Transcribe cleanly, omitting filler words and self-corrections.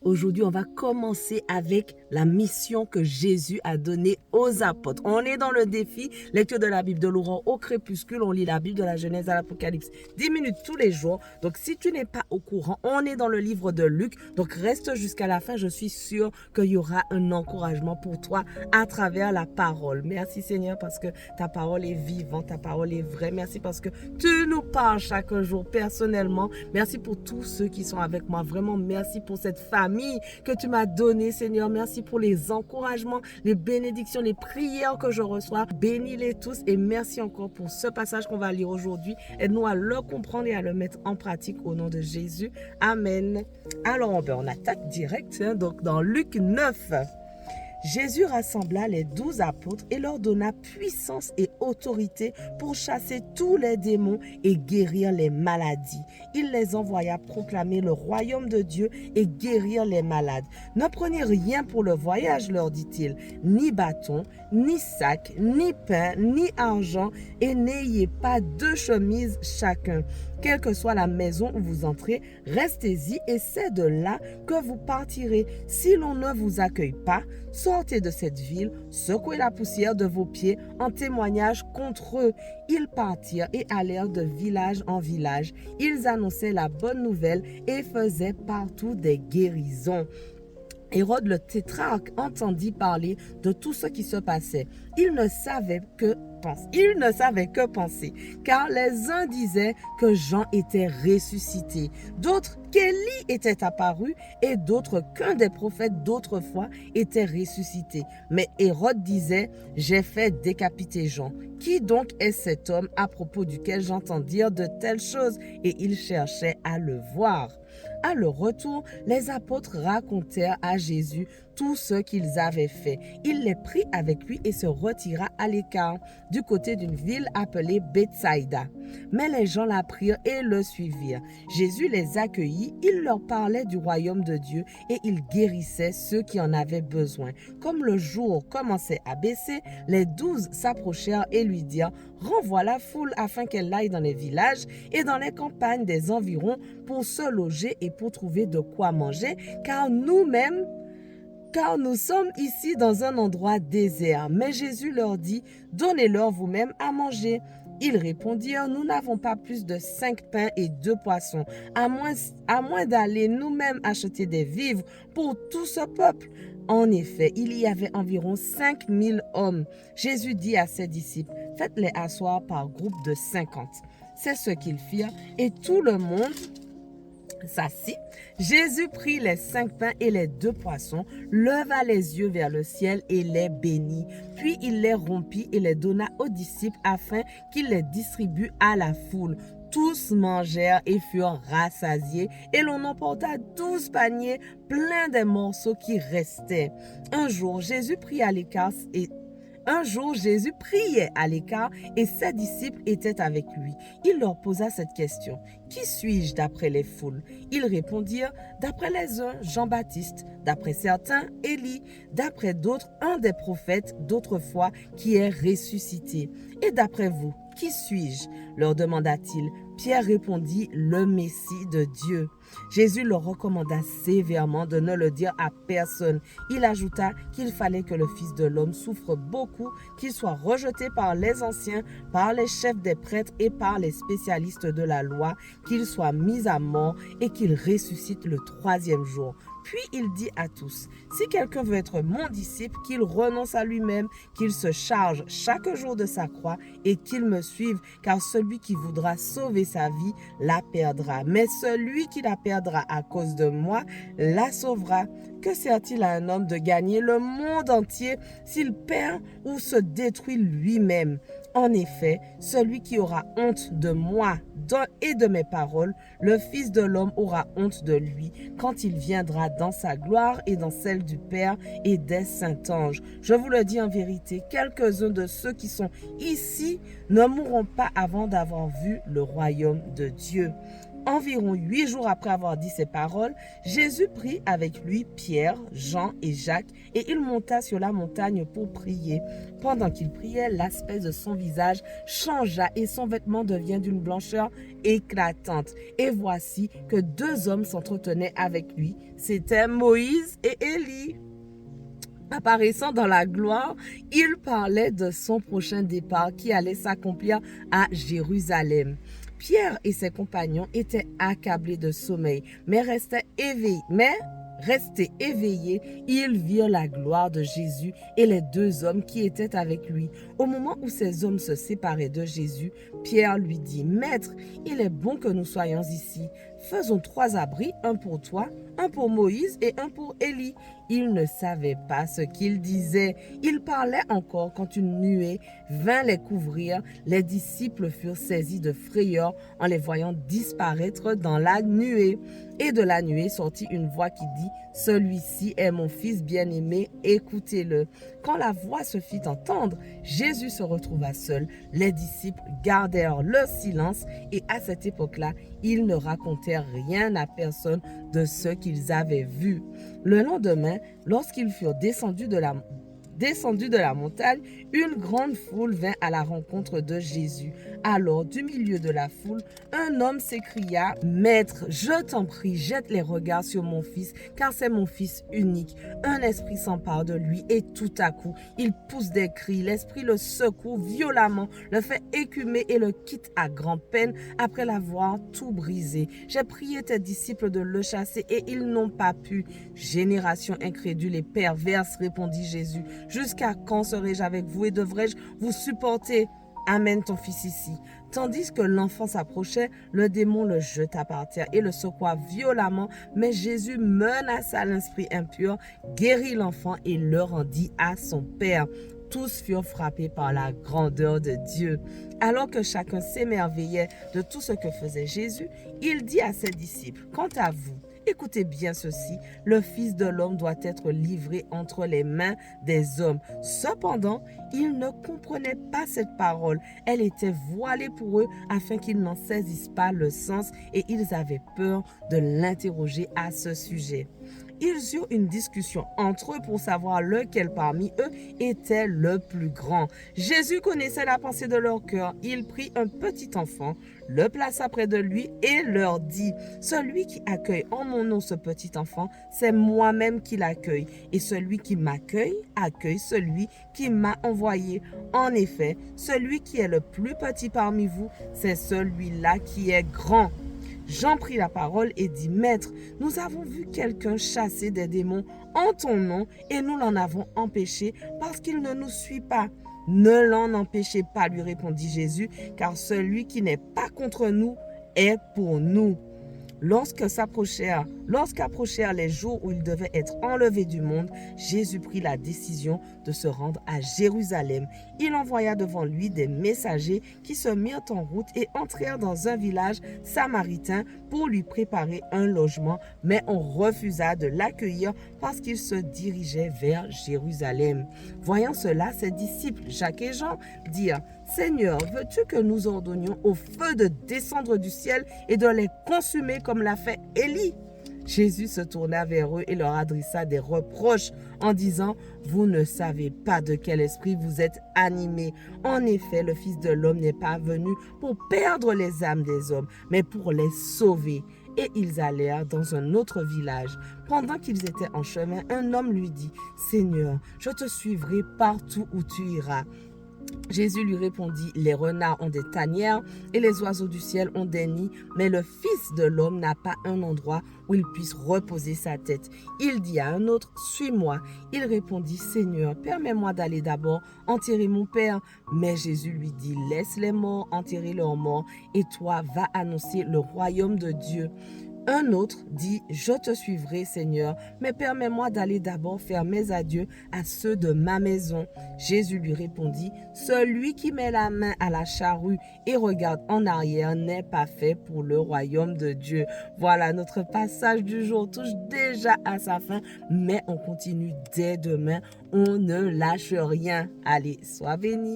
Aujourd'hui, on va commencer avec la mission que Jésus a donnée aux apôtres. On est dans le défi, lecture de la Bible de l'aurore au crépuscule. On lit la Bible de la Genèse à l'Apocalypse 10 minutes tous les jours. Donc, si tu n'es pas au courant, on est dans le livre de Luc. Donc, reste jusqu'à la fin. Je suis sûre qu'il y aura un encouragement pour toi à travers la parole. Merci Seigneur parce que ta parole est vivante, ta parole est vraie. Merci parce que tu nous parles chaque jour personnellement. Merci pour tous ceux qui sont avec moi. Vraiment, merci pour cette famille que tu m'as donnée, Seigneur. Merci pour les encouragements, les bénédictions, les prières que je reçois. Bénis-les tous et merci encore pour ce passage qu'on va lire aujourd'hui. Aide-nous à le comprendre et à le mettre en pratique au nom de Jésus. Amen. Alors, on attaque direct, donc dans Luc 9. Jésus rassembla les 12 apôtres et leur donna puissance et autorité pour chasser tous les démons et guérir les maladies. Il les envoya proclamer le royaume de Dieu et guérir les malades. Ne prenez rien pour le voyage, leur dit-il, ni bâton, ni sac, ni pain, ni argent, et n'ayez pas 2 chemises chacun. Quelle que soit la maison où vous entrez, restez-y et c'est de là que vous partirez. Si l'on ne vous accueille pas, sortez de cette ville, secouez la poussière de vos pieds en témoignage contre eux. Ils partirent et allèrent de village en village. Ils annonçaient la bonne nouvelle et faisaient partout des guérisons. Hérode le tétrarque entendit parler de tout ce qui se passait. Il ne savait que penser, car les uns disaient que Jean était ressuscité, d'autres qu'Élie était apparu et d'autres qu'un des prophètes d'autrefois était ressuscité. Mais Hérode disait, j'ai fait décapiter Jean. Qui donc est cet homme à propos duquel j'entends dire de telles choses? Et il cherchait à le voir. À leur retour, les apôtres racontèrent à Jésus tout ce qu'ils avaient fait. Il les prit avec lui et se retira à l'écart, du côté d'une ville appelée Bethsaïda. Mais les gens l'apprirent et le suivirent. Jésus les accueillit, il leur parlait du royaume de Dieu et il guérissait ceux qui en avaient besoin. Comme le jour commençait à baisser, les 12 s'approchèrent et lui dirent, renvoie la foule afin qu'elle aille dans les villages et dans les campagnes des environs pour se loger et pour trouver de quoi manger, car nous sommes ici dans un endroit désert. Mais Jésus leur dit, donnez-leur vous-même à manger. Ils répondirent, nous n'avons pas plus de 5 pains et 2 poissons, à moins d'aller nous-mêmes acheter des vivres pour tout ce peuple. En effet, il y avait environ 5000 hommes. Jésus dit à ses disciples, faites-les asseoir par groupe de 50. C'est ce qu'ils firent et tout le monde s'assit. Jésus prit les 5 pains et les 2 poissons, leva les yeux vers le ciel et les bénit. Puis il les rompit et les donna aux disciples afin qu'ils les distribuent à la foule. Tous mangèrent et furent rassasiés, et l'on emporta 12 paniers pleins des morceaux qui restaient. Un jour, Jésus priait à l'écart et ses disciples étaient avec lui. Il leur posa cette question. Qui suis-je d'après les foules? Ils répondirent, d'après les uns, Jean-Baptiste, d'après certains, Élie, d'après d'autres, un des prophètes d'autrefois qui est ressuscité. Et d'après vous, qui suis-je? Leur demanda-t-il. Pierre répondit, le Messie de Dieu. Jésus leur recommanda sévèrement de ne le dire à personne. Il ajouta qu'il fallait que le Fils de l'homme souffre beaucoup, qu'il soit rejeté par les anciens, par les chefs des prêtres et par les spécialistes de la loi, qu'il soit mis à mort et qu'il ressuscite le 3e jour. Puis il dit à tous, si quelqu'un veut être mon disciple, qu'il renonce à lui-même, qu'il se charge chaque jour de sa croix et qu'il me suive, car celui qui voudra sauver sa vie la perdra. Mais celui qui la perdra à cause de moi la sauvera. Que sert-il à un homme de gagner le monde entier s'il perd ou se détruit lui-même? En effet, celui qui aura honte de moi et de mes paroles, le Fils de l'homme aura honte de lui quand il viendra dans sa gloire et dans celle du Père et des saints anges. Je vous le dis en vérité, quelques-uns de ceux qui sont ici ne mourront pas avant d'avoir vu le royaume de Dieu. Environ 8 jours après avoir dit ces paroles, Jésus prit avec lui Pierre, Jean et Jacques et il monta sur la montagne pour prier. Pendant qu'il priait, l'aspect de son visage changea et son vêtement devint d'une blancheur éclatante. Et voici que 2 hommes s'entretenaient avec lui. C'étaient Moïse et Élie. Apparaissant dans la gloire, il parlait de son prochain départ qui allait s'accomplir à Jérusalem. Pierre et ses compagnons étaient accablés de sommeil, mais restés éveillés, ils virent la gloire de Jésus et les 2 hommes qui étaient avec lui. Au moment où ces hommes se séparaient de Jésus, Pierre lui dit, « Maître, il est bon que nous soyons ici. Faisons 3 abris, un pour toi, un pour Moïse et un pour Élie. » Ils ne savaient pas ce qu'ils disaient. Ils parlaient encore quand une nuée vint les couvrir. Les disciples furent saisis de frayeur en les voyant disparaître dans la nuée. Et de la nuée sortit une voix qui dit, « Celui-ci est mon fils bien-aimé, écoutez-le. » Quand la voix se fit entendre, Jésus se retrouva seul. Les disciples gardèrent leur silence et à cette époque-là, ils ne racontèrent rien à personne de ce qu'ils avaient vu. Le lendemain, lorsqu'ils furent descendus de la montagne, une grande foule vint à la rencontre de Jésus. Alors, du milieu de la foule, un homme s'écria, « Maître, je t'en prie, jette les regards sur mon fils, car c'est mon fils unique. Un esprit s'empare de lui et tout à coup, il pousse des cris. L'esprit le secoue violemment, le fait écumer et le quitte à grand-peine après l'avoir tout brisé. J'ai prié tes disciples de le chasser et ils n'ont pas pu. » « Génération incrédule et perverse, répondit Jésus. Jusqu'à quand serai-je avec vous et devrais-je vous supporter? Amène ton fils ici. » Tandis que l'enfant s'approchait, le démon le jeta par terre et le secoua violemment, mais Jésus menaça l'esprit impur, guérit l'enfant et le rendit à son père. Tous furent frappés par la grandeur de Dieu. Alors que chacun s'émerveillait de tout ce que faisait Jésus, il dit à ses disciples, « Quant à vous, écoutez bien ceci, le Fils de l'homme doit être livré entre les mains des hommes. » Cependant, ils ne comprenaient pas cette parole. Elle était voilée pour eux afin qu'ils n'en saisissent pas le sens et ils avaient peur de l'interroger à ce sujet. Ils eurent une discussion entre eux pour savoir lequel parmi eux était le plus grand. Jésus connaissait la pensée de leur cœur. Il prit un petit enfant, le plaça près de lui et leur dit, « Celui qui accueille en mon nom ce petit enfant, c'est moi-même qui l'accueille. Et celui qui m'accueille, accueille celui qui m'a envoyé. En effet, celui qui est le plus petit parmi vous, c'est celui-là qui est grand. » Jean prit la parole et dit, « Maître, nous avons vu quelqu'un chasser des démons en ton nom et nous l'en avons empêché parce qu'il ne nous suit pas. » « Ne l'en empêchez pas, lui répondit Jésus, car celui qui n'est pas contre nous est pour nous. » Lorsqu'approchèrent les jours où il devait être enlevé du monde, Jésus prit la décision de se rendre à Jérusalem. Il envoya devant lui des messagers qui se mirent en route et entrèrent dans un village samaritain pour lui préparer un logement, mais on refusa de l'accueillir parce qu'il se dirigeait vers Jérusalem. Voyant cela, ses disciples, Jacques et Jean, dirent, « Seigneur, veux-tu que nous ordonnions au feu de descendre du ciel et de les consumer comme l'a fait Élie ?» Jésus se tourna vers eux et leur adressa des reproches en disant, « Vous ne savez pas de quel esprit vous êtes animés. En effet, le Fils de l'homme n'est pas venu pour perdre les âmes des hommes, mais pour les sauver. » Et ils allèrent dans un autre village. Pendant qu'ils étaient en chemin, un homme lui dit, « Seigneur, je te suivrai partout où tu iras. » Jésus lui répondit, « Les renards ont des tanières et les oiseaux du ciel ont des nids, mais le Fils de l'homme n'a pas un endroit où il puisse reposer sa tête. » Il dit à un autre, « Suis-moi. » Il répondit, « Seigneur, permets-moi d'aller d'abord enterrer mon Père. » Mais Jésus lui dit, « Laisse les morts enterrer leurs morts, et toi va annoncer le royaume de Dieu. » Un autre dit, « Je te suivrai, Seigneur, mais permets-moi d'aller d'abord faire mes adieux à ceux de ma maison. » Jésus lui répondit, « Celui qui met la main à la charrue et regarde en arrière n'est pas fait pour le royaume de Dieu. » Voilà, notre passage du jour touche déjà à sa fin, mais on continue dès demain. On ne lâche rien. Allez, sois bénis.